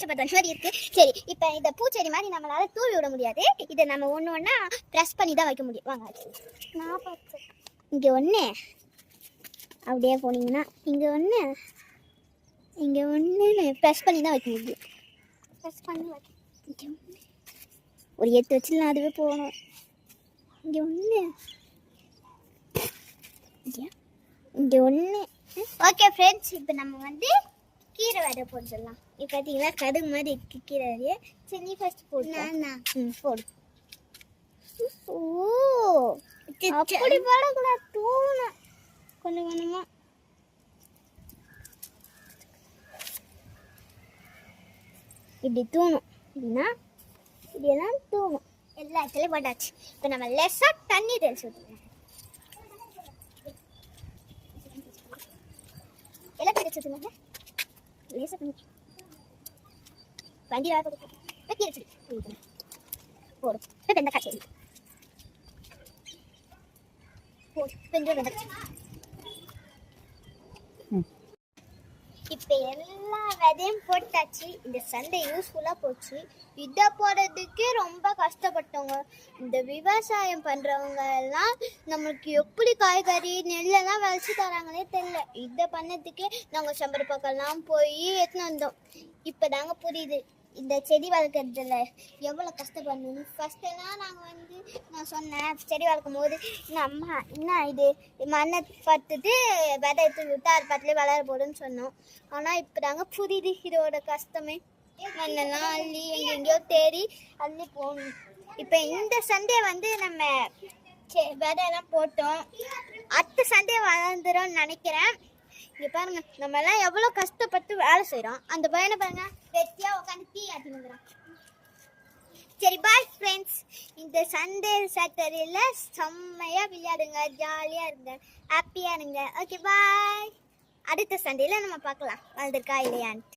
மாதிரி இருக்கு. சரி, இப்போ இந்த பூச்செடி மாதிரி நம்மளால தூவி விட முடியாது. இதை நம்ம ஒன்று ஒன்றா ப்ரெஸ் பண்ணி தான் வைக்க முடியும். வாங்க, நான் பார்த்தேன். இங்கே ஒன்று அப்படியே போனீங்கன்னா இங்கே ஒன்று ப்ரெஸ் பண்ணி தான் வைக்க முடியும். ப்ரெஸ் பண்ணி வைக்க ஒரு எத்து வச்சுலாம் அதுவே போகணும். இங்கே ஒன்று ஓகே ஃப்ரெண்ட்ஸ், இப்போ நம்ம வந்து கீரை வடை போட்டுடலாம். இப்போ பார்த்தீங்களா கடுகு மாதிரி இருக்கு கீரை வடையே. சரி, நீ ஃபர்ஸ்ட் போடு. போடு. ஓ, அப்படி போடக்கூடாது, தூணும் கொஞ்சம் கொஞ்சமாக. இப்படி தூணும். அப்படின்னா இப்படியெல்லாம் தூணும். எல்லா இடத்துலையும் போட்டாச்சு. இப்போ நம்ம லெஸ்ஸாக தண்ணி தெளிச்சு ஊற்றுவோம். எல்லாம் தெளிச்சு ஊற்றுங்க. லேசாக பண்ணி வண்டி வேறு கீரை போடும். இப்போ வெண்டைக்காய் செடி போடு. வெண்டைக்காய் இப்போ எல்லா விதையும் போட்டாச்சு. இந்த சண்டை யூஸ்ஃபுல்லாக போச்சு. இதை போடுறதுக்கே ரொம்ப கஷ்டப்பட்டவங்க. இந்த விவசாயம் பண்ணுறவங்க எல்லாம் நம்மளுக்கு எப்படி காய்கறி நெல்லெல்லாம் விளைச்சி தராங்களே தெரியல. இதை பண்ணதுக்கே நாங்கள் செம்பரு பக்கம்லாம் போய் எடுத்துன்னு வந்தோம். இப்போ தாங்க புரியுது இந்த செடி வளர்க்குறதுல எவ்வளோ கஷ்டப்படணும். ஃபஸ்ட்டெல்லாம் நாங்கள் வந்து நான் சொன்னேன் செடி வளர்க்கும் போது எங்கள் அம்மா என்ன இது மண்ணை பார்த்துட்டு விதை எடுத்து விட்டு அது பக்கத்துலேயே வளர போடுன்னு சொன்னோம். ஆனால் இப்போ தாங்க புரியுது இதோட கஷ்டமே. மண்ணெல்லாம் அள்ளி எங்கெங்கேயோ தேடி அள்ளி போகணும். இப்போ இந்த சண்டே வந்து நம்ம விதையெல்லாம் போட்டோம். அடுத்த சண்டே வளர்ந்துரும்னு நினைக்கிறேன். இங்கே பாருங்க, நம்ம எல்லாம் எவ்வளோ கஷ்டப்பட்டு வேலை செய்கிறோம். அந்த பையனை பாருங்க வெட்டியாக உட்காந்து டீ ஆட்டினுங்கிறான். சரி, பாய் ஃப்ரெண்ட்ஸ். இந்த சண்டே சாட்டர்டேல செம்மையாக விளையாடுங்க, ஜாலியாக இருங்க, ஹாப்பியாக இருங்க. ஓகே, பாய். அடுத்த சண்டேல நம்ம பார்க்கலாம் வளர்ந்துருக்கா இல்லையான்ட்டு.